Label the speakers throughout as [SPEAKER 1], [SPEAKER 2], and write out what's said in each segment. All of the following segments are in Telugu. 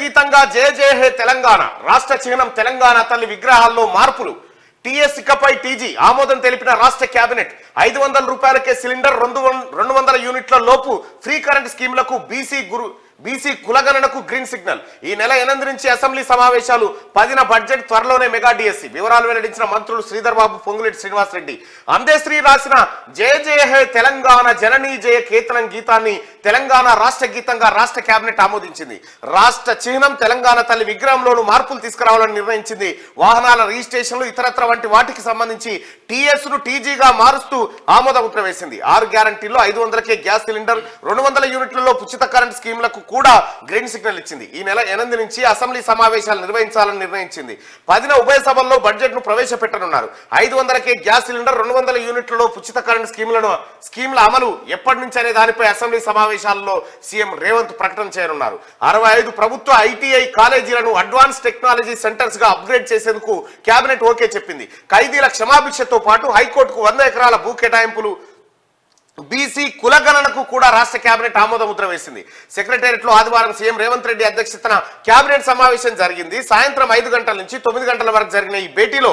[SPEAKER 1] గీతంగా జయ జయ హే తెలంగాణ, రాష్ట్ర చిహ్నం తెలంగాణ తల్లి విగ్రహాల్లో మార్పులు. టీఎస్ ఇకపై టీజీ ఆమోదం తెలిపిన రాష్ట్ర కేబినెట్. 500 రూపాయలకే సిలిండర్, 200 యూనిట్ల లోపు ఫ్రీ కరెంట్ స్కీమ్లకు బీసీ కులగణనకు గ్రీన్ సిగ్నల్. ఈ నెల 8 నుంచి అసెంబ్లీ సమావేశాలు, 10న బడ్జెట్, త్వరలోనే మెగా డిఎస్సి. వివరాలు వెల్లడించిన మంత్రులు శ్రీధర్ బాబు, పొంగులేటి శ్రీనివాస్ రెడ్డి. అందేశ్రీ రాసిన జయ జయ హే తెలంగాణ జననీ జయ కేతనం గీతాన్ని తెలంగాణ రాష్ట్ర గీతంగా రాష్ట్ర కేబినెట్ ఆమోదించింది. రాష్ట్ర చిహ్నం తెలంగాణ తల్లి విగ్రహంలోనూ మార్పులు తీసుకురావాలని నిర్ణయించింది. వాహనాల రిజిస్ట్రేషన్లు, ఇతరత్ర వంటి వాటికి సంబంధించి టీఎస్ ను టీజీగా మారుస్తూ ఆమోద ముద్ర వేసింది. 6 గ్యారంటీల్లో 500కే గ్యాస్ సిలిండర్, 200 యూనిట్లలో ఉచిత కరెంట్ స్కీమ్లకు కూడా గ్రీన్ సిగ్నల్ ఇచ్చింది. ఈ నెల 8 నుంచి అసెంబ్లీ సమావేశాలు నిర్వహించాలని నిర్ణయించింది. 10న ఉభయ సభల్లో బడ్జెట్ ను ప్రవేశపెట్టనున్నారు. 500కే గ్యాస్ సిలిండర్, 200 యూనిట్లలో ఉచిత కరెంట్ స్కీమ్ల అమలు ఎప్పటి నుంచి అనే దానిపై అసెంబ్లీ సమావేశాల్లో సీఎం రేవంత్ ప్రకటన చేయనున్నారు. 65 ప్రభుత్వ ఐటీఐ కాలేజీలను అడ్వాన్స్ టెక్నాలజీ సెంటర్స్ గా అప్గ్రేడ్ చేసేందుకు కేబినెట్ ఓకే చెప్పింది. ఖైదీల క్షమాభిక్షతో పాటు హైకోర్టుకు 100 ఎకరాల భూ కేటాయింపులు, బీసీ కులగణనకు కూడా రాష్ట్ర కేబినెట్ ఆమోద ముద్ర వేసింది. సెక్రటేరియట్ లో ఆదివారం సీఎం రేవంత్ రెడ్డి అధ్యక్షతన కేబినెట్ సమావేశం జరిగింది. సాయంత్రం 5 గంటల నుంచి 9 గంటల వరకు జరిగిన ఈ భేటీలో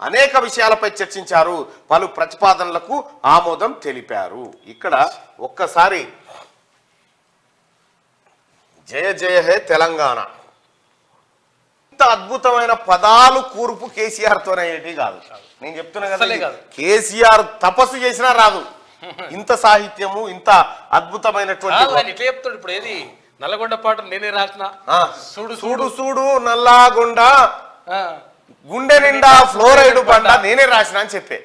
[SPEAKER 1] అనేక విషయాలపై చర్చించారు. పలు ప్రతిపాదనలకు ఆమోదం తెలిపారు. ఇక్కడ ఒక్కసారి జయ జయ హే తెలంగాణ, ఇంత అద్భుతమైన పదాలు కూర్పు కేసీఆర్ తోనే కాదు. నేను చెప్తున్నా కదా, కేసీఆర్ తపస్సు చేసినా రాదు ఇంత సాహిత్యము, ఇంత అద్భుతమైనటువంటి.
[SPEAKER 2] ఇట్లా చెప్తాడు. ఇప్పుడు ఏది నల్లగొండ పాట నేనే రాసిన,
[SPEAKER 1] చూడు చూడు నల్లగొండ గుండె నిండా ఫ్లోరైడ్ బండ నేనే రాసిన అని చెప్పే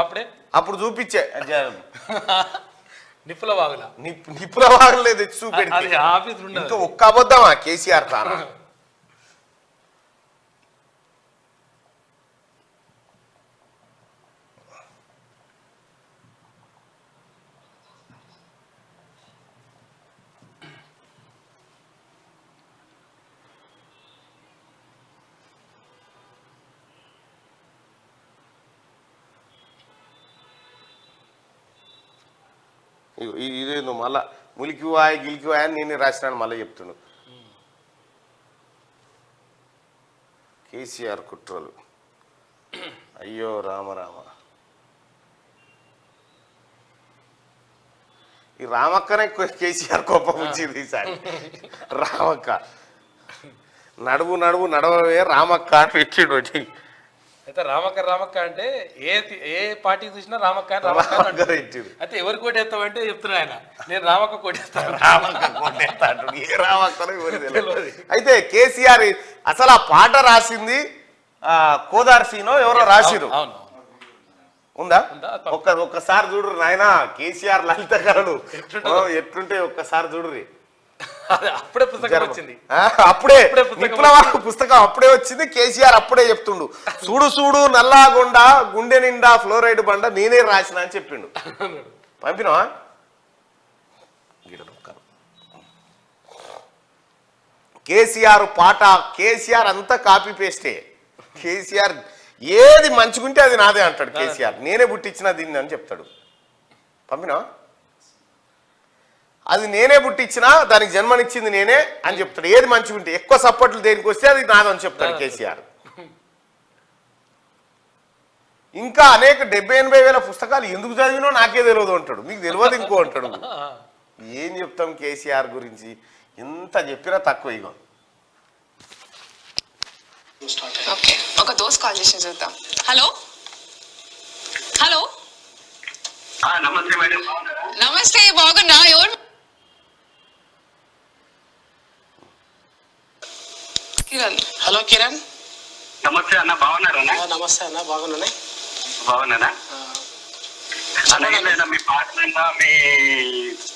[SPEAKER 2] అప్పుడే
[SPEAKER 1] అప్పుడు చూపించే
[SPEAKER 2] నిప్పుల
[SPEAKER 1] వాగులేదు చూపెట్టి. ఇంకా ఒక్క అబద్ధమా కేసీఆర్ తానా? ఇదేందో మళ్ళా ములికివాయ గిలికివాయ అని నేనే రాసినాను మళ్ళీ చెప్తున్నాను. కేసీఆర్ కుట్రలు, అయ్యో రామరామ. ఈ రామక్కనే కేసీఆర్ కోపం వచ్చింది ఈసారి. రామక్క నడువు నడవే రామక్క అని పెట్టిండు.
[SPEAKER 2] అయితే రామక్క అంటే ఏ పార్టీ చూసినా రామక్క అయితే ఎవరు కోటేస్తావు అంటే చెప్తున్నా ఆయన, నేను రామక్క కోటేస్తాను.
[SPEAKER 1] అయితే కేసీఆర్ అసలు ఆ పాట రాసింది కోదార్సీనో ఎవరో రాసిరు ఉందా? ఒక్కసారి చూడు నాయన, కేసీఆర్ లలిత కళలు ఎట్లుంటే ఒక్కసారి చూడుర్రి.
[SPEAKER 2] అప్పుడే పుస్తకం వచ్చింది,
[SPEAKER 1] అప్పుడే పుస్తకం అప్పుడే వచ్చింది. కేసీఆర్ అప్పుడే చెప్తుండు, చూడు చూడు నల్లాగొండ గుండె నిండా ఫ్లోరైడ్ బండ నేనే రాసిన అని చెప్పిండు. పంపినా కేసీఆర్ పాట, కేసీఆర్ అంతా కాపీ పేస్టే. కేసీఆర్ ఏది మంచిగుంటే అది నాదే అంటాడు. కేసీఆర్ నేనే పుట్టించిన దీన్ని అని చెప్తాడు. పంపినా అది నేనే పుట్టించినా దానికి జన్మనిచ్చింది నేనే అని చెప్తాడు. ఏది మంచిగుంటే, ఎక్కువ సపోర్ట్లు దేనికి వస్తే అది నాదని చెప్తాడు కేసీఆర్. ఇంకా అనేక 70-80 వేల పుస్తకాలు ఎందుకు చదివినో నాకే తెలియదు అంటాడు. మీకు తెలియదు ఇంకో అంటాడు. ఏం చెప్తాం కేసీఆర్ గురించి, ఎంత చెప్పినా తక్కువ. ఇగో
[SPEAKER 3] ఒక దోస్త్ కాల్ చేసి చూద్దాం. హలో హలో నమస్తే, బాగున్నా? ఎవరు? కిరణ్.
[SPEAKER 4] హలో కిరణ్.
[SPEAKER 5] నమస్తే అన్న, బాగున్నారా?
[SPEAKER 4] నమస్తే అన్న, బాగున్నానే.
[SPEAKER 5] బాగున్నానా అన్న? మీ పాటలంతా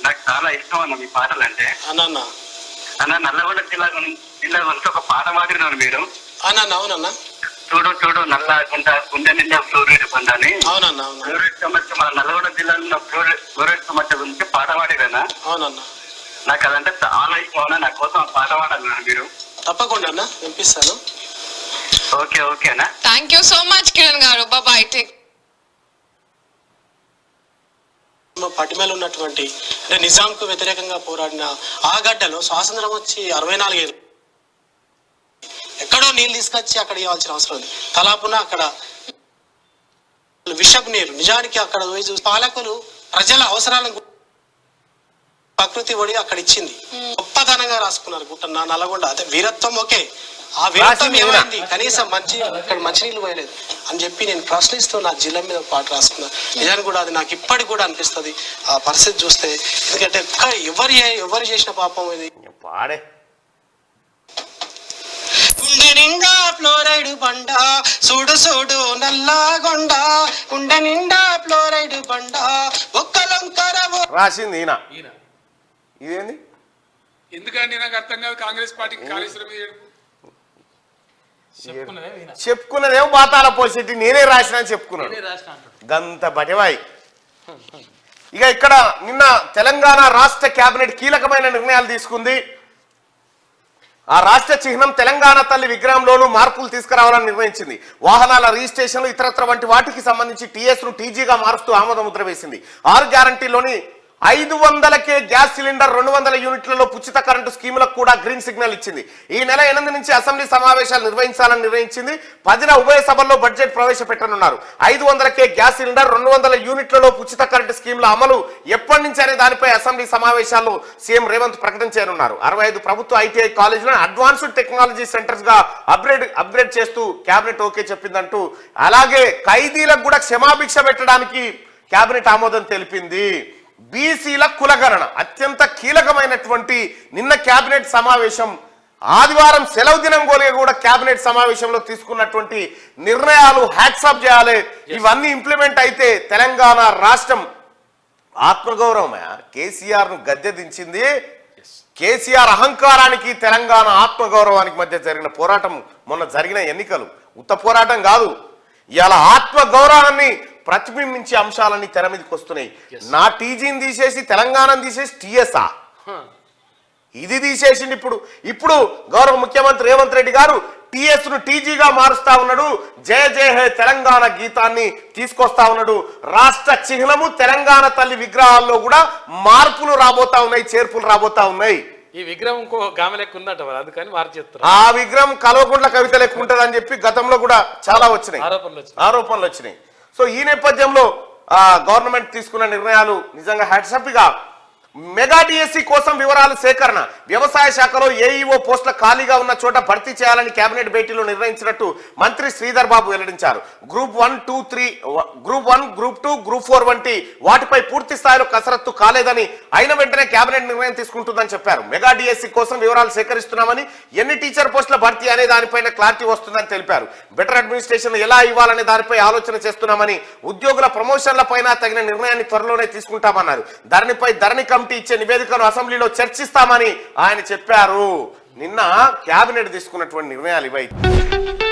[SPEAKER 5] నాకు చాలా ఇష్టం అన్న, మీ పాటలు అంటే. అన్న నల్లగొండ జిల్లా గురించి ఒక పాట పాడినారు మీరు.
[SPEAKER 4] అవునన్నా.
[SPEAKER 5] చూడు చూడు నల్లగొండ గుండె నిండా ఫ్లోరైడ్ బండ అని.
[SPEAKER 4] అవునన్నా.
[SPEAKER 5] ఫ్లోరైడ్ సమస్య మన నల్లగొండ జిల్లాలో ఫ్లోరైడ్ సమస్య గురించి పాట పాడిరేనా?
[SPEAKER 4] అవునన్నా.
[SPEAKER 5] నాకు అదంటే చాలా ఇష్టం. నా కోసం ఆ పాట పాడాలన్నా మీరు.
[SPEAKER 4] తప్పకుండా అన్న, వినిపిస్తాను.
[SPEAKER 5] ఓకేనా?
[SPEAKER 3] Thank you so much Kiran గారు. బాయ్.
[SPEAKER 4] పటిమేలు ఉన్నటువంటి అంటే నిజాంకు వ్యతిరేకంగా పోరాడిన ఆ గడ్డలో స్వాతంత్రం వచ్చి 64 ఏళ్ళు ఎక్కడో నీళ్ళు తీసుకొచ్చి అక్కడ ఇవ్వాల్సిన అవసరం ఉంది. తలాపున అక్కడ విషపు నీరు నిజానికి అక్కడ పోయి చూసి పాలకులు ప్రజల అవసరాలను ప్రకృతి ఒడి అక్కడ ఇచ్చింది. గొప్పతనంగా రాసుకున్నారు గుట్ట నల్లగొండ. అదే వీరత్వం ఓకే, ఆ వీరత్వం ఏమైంది? కనీసం ఇక్కడ మంచినీళ్ళు పోయలేదు అని చెప్పి నేను ప్రశ్నిస్తూ నా జిల్లా మీద పాట రాసుకున్నాను. నిజానికి కూడా అది నాకు ఇప్పటికి కూడా అనిపిస్తుంది ఆ పరిస్థితి చూస్తే. ఎందుకంటే ఎవరు చేసిన పాపం ఇది.
[SPEAKER 1] పాడే
[SPEAKER 4] కుండ నిండా ఫ్లోరైడ్ బండ చూడు చూడు నల్లగొండ, కుండ నిండా ఫ్లోరైడ్ బండ ఒక్కలంకర
[SPEAKER 1] రాసింది ఈయన. ఇదేంది
[SPEAKER 2] ఎందుకండి నాకు అర్థం కాదు. కాంగ్రెస్ పార్టీకి కాళేశ్వరం
[SPEAKER 1] చెప్పుకున్నదేమో బాతాల పోసేటి నేనే రాసిన అని చెప్పుకున్నాడు. గంత బటివాయి. ఇక ఇక్కడ నిన్న తెలంగాణ రాష్ట్ర కేబినెట్ కీలకమైన నిర్ణయాలు తీసుకుంది. ఆ రాష్ట్ర చిహ్నం తెలంగాణ తల్లి విగ్రహంలోనూ మార్పులు తీసుకురావాలని నిర్ణయించింది. వాహనాల రిజిస్ట్రేషన్లు ఇతరత్ర వంటి వాటికి సంబంధించి టీఎస్ ను టీజీగా మారుస్తూ ఆమోద ముద్ర వేసింది. 6 గ్యారంటీలోని 500కే గ్యాస్ సిలిండర్ 200 యూనిట్లలో ఉచిత కరెంటు స్కీములకు కూడా గ్రీన్ సిగ్నల్ ఇచ్చింది. ఈ నెల 8 నుంచి అసెంబ్లీ సమావేశాలు నిర్వహించాలని నిర్ణయించింది. 10న ఉభయ సభల్లో బడ్జెట్ ప్రవేశపెట్టనున్నారు. 500కే గ్యాస్ సిలిండర్ 200 యూనిట్లలో ఉచిత కరెంటు స్కీముల అమలు ఎప్పటి నుంచి అనే దానిపై అసెంబ్లీ సమావేశాల్లో సీఎం రేవంత్ ప్రకటించనున్నారు. 65 ప్రభుత్వ ఐటీఐ కాలేజీలను అడ్వాన్స్డ్ టెక్నాలజీ సెంటర్స్ గా అప్గ్రేడ్ చేస్తూ కేబినెట్ ఓకే చెప్పిందంటూ, అలాగే ఖైదీలకు కూడా క్షమాభిక్ష పెట్టడానికి కేబినెట్ ఆమోదం తెలిపింది. బీసీల కులగణన అత్యంత కీలకమైనటువంటి నిన్న కేబినెట్ సమావేశం. ఆదివారం సెలవు దినం కూడా కేబినెట్ సమావేశంలో తీసుకున్నటువంటి నిర్ణయాలు హ్యాట్సాప్ చేయాలి. ఇవన్నీ ఇంప్లిమెంట్ అయితే తెలంగాణ రాష్ట్రం ఆత్మగౌరవమే. కేసీఆర్ ను గద్దె దించింది. కేసీఆర్ అహంకారానికి తెలంగాణ ఆత్మగౌరవానికి మధ్య జరిగిన పోరాటం, మొన్న జరిగిన ఎన్నికలు ఉత్త పోరాటం కాదు. ఇవాళ ఆత్మగౌరవాన్ని ప్రతిబింబించే అంశాలన్నీ తెర మీదకి వస్తున్నాయి. నా టీజీని తీసేసి తెలంగాణను తీసేసి టీఎస్ఆ ఇది తీసేసింది. ఇప్పుడు గౌరవ ముఖ్యమంత్రి రేవంత్ రెడ్డి గారు టీఎస్ ను టీజీగా మారుస్తా ఉన్నాడు. జయ జయ హే తెలంగాణ గీతాన్ని తీసుకొస్తా ఉన్నాడు. రాష్ట్ర చిహ్నము తెలంగాణ తల్లి విగ్రహాల్లో కూడా మార్పులు రాబోతా ఉన్నాయి, చేర్పులు రాబోతా ఉన్నాయి.
[SPEAKER 2] ఈ విగ్రహం ఇంకో గామె లెక్క ఉందట, అందుకని మార్చేస్తారు.
[SPEAKER 1] ఆ విగ్రహం కల్వకుంట్ల కవిత లెక్క ఉంటది అని చెప్పి గతంలో కూడా చాలా వచ్చినాయి, ఆరోపణలు వచ్చినాయి. సో ఈ నేపథ్యంలో గవర్నమెంట్ తీసుకున్న నిర్ణయాలు నిజంగా హ్యాట్సప్గా. మెగా డిఎస్సి కోసం వివరాలు సేకరణ. వ్యవసాయ శాఖలో ఏఈఓ పోస్టుల ఖాళీగా ఉన్న చోట భర్తీ చేయాలని కేబినెట్ భేటీలో నిర్ణయించినట్టు మంత్రి శ్రీధర్ బాబు వెల్లడించారు. గ్రూప్ 1, 2, 3, గ్రూప్ 1, గ్రూప్ 2, గ్రూప్ 4 వంటి వాటిపై పూర్తి స్థాయిలో కసరత్తు కాలేదని, అయిన వెంటనే కేబినెట్ నిర్ణయం తీసుకుంటుందని చెప్పారు. మెగా డిఎస్సి కోసం వివరాలు సేకరిస్తున్నామని, ఎన్ని టీచర్ పోస్టుల భర్తీ అనే దానిపైన క్లారిటీ వస్తుందని తెలిపారు. బెటర్ అడ్మినిస్ట్రేషన్ ఎలా ఇవ్వాలనే దానిపై ఆలోచన చేస్తున్నామని, ఉద్యోగుల ప్రమోషన్ల పైన తగిన నిర్ణయాన్ని త్వరలోనే తీసుకుంటామన్నారు. ధరణి కమిటీ ఇచ్చే నివేదికను అసెంబ్లీలో చర్చిస్తామని ఆయన చెప్పారు. నిన్న కేబినెట్ తీసుకున్నటువంటి నిర్ణయాలు ఇవైతే